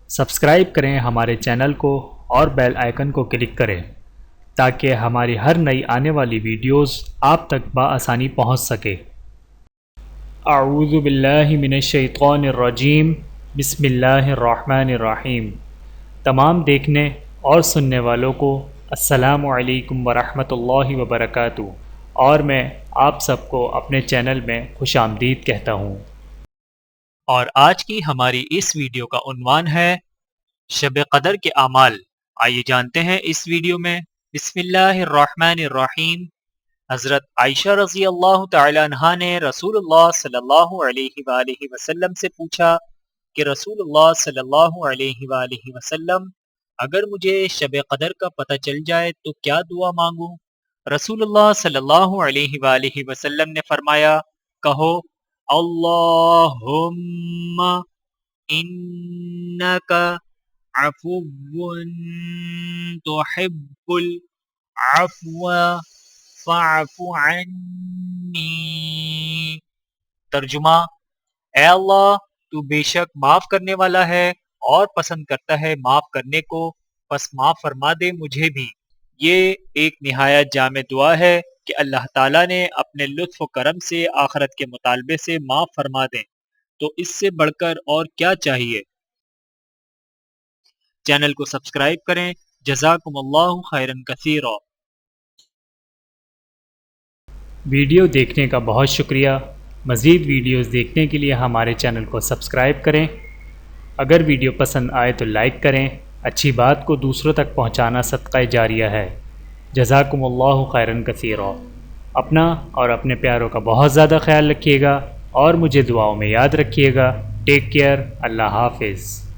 Subscribe کریں ہمارے channel کو اور بیل آئیکن کو کلک کریں تاکہ ہماری ہر نئی آنے والی ویڈیوز آپ تک بآسانی پہنچ سکے۔ اعوذ باللہ من الشیطان الرجیم، بسم اللہ الرحمن الرحیم۔ تمام دیکھنے اور سننے والوں کو السلام علیکم ورحمۃ اللہ وبرکاتہ، اور میں آپ سب کو اپنے چینل میں خوش آمدید کہتا ہوں۔ اور آج کی ہماری اس ویڈیو کا عنوان ہے شب قدر کے اعمال۔ آئیے جانتے ہیں اس ویڈیو میں۔ بسم اللہ الرحمن الرحیم۔ حضرت عائشہ رضی اللہ تعالی عنہا نے رسول اللہ صلی اللہ علیہ وآلہ وسلم سے پوچھا کہ رسول اللہ صلی اللہ علیہ وآلہ وسلم، اگر مجھے شب قدر کا پتہ چل جائے تو کیا دعا مانگوں؟ رسول اللہ صلی اللہ علیہ وآلہ وسلم نے فرمایا، کہو اللہم انک عفو تحب العفو فاعف عنی۔ ترجمہ: اے اللہ، تو بے شک معاف کرنے والا ہے اور پسند کرتا ہے معاف کرنے کو، پس معاف فرما دے مجھے بھی۔ یہ ایک نہایت جامع دعا ہے کہ اللہ تعالیٰ نے اپنے لطف و کرم سے آخرت کے مطالبے سے معاف فرما دیں، تو اس سے بڑھ کر اور کیا چاہیے۔ چینل کو سبسکرائب کریں۔ جزاکم اللہ خیرا کثیرا۔ ویڈیو دیکھنے کا بہت شکریہ۔ مزید ویڈیوز دیکھنے کے لیے ہمارے چینل کو سبسکرائب کریں۔ اگر ویڈیو پسند آئے تو لائک کریں۔ اچھی بات کو دوسروں تک پہنچانا صدقہ جاریہ ہے۔ جزاکم اللہ خیرا کثیرا۔ اپنا اور اپنے پیاروں کا بہت زیادہ خیال رکھیے گا اور مجھے دعاؤں میں یاد رکھیے گا۔ Take care. اللہ حافظ۔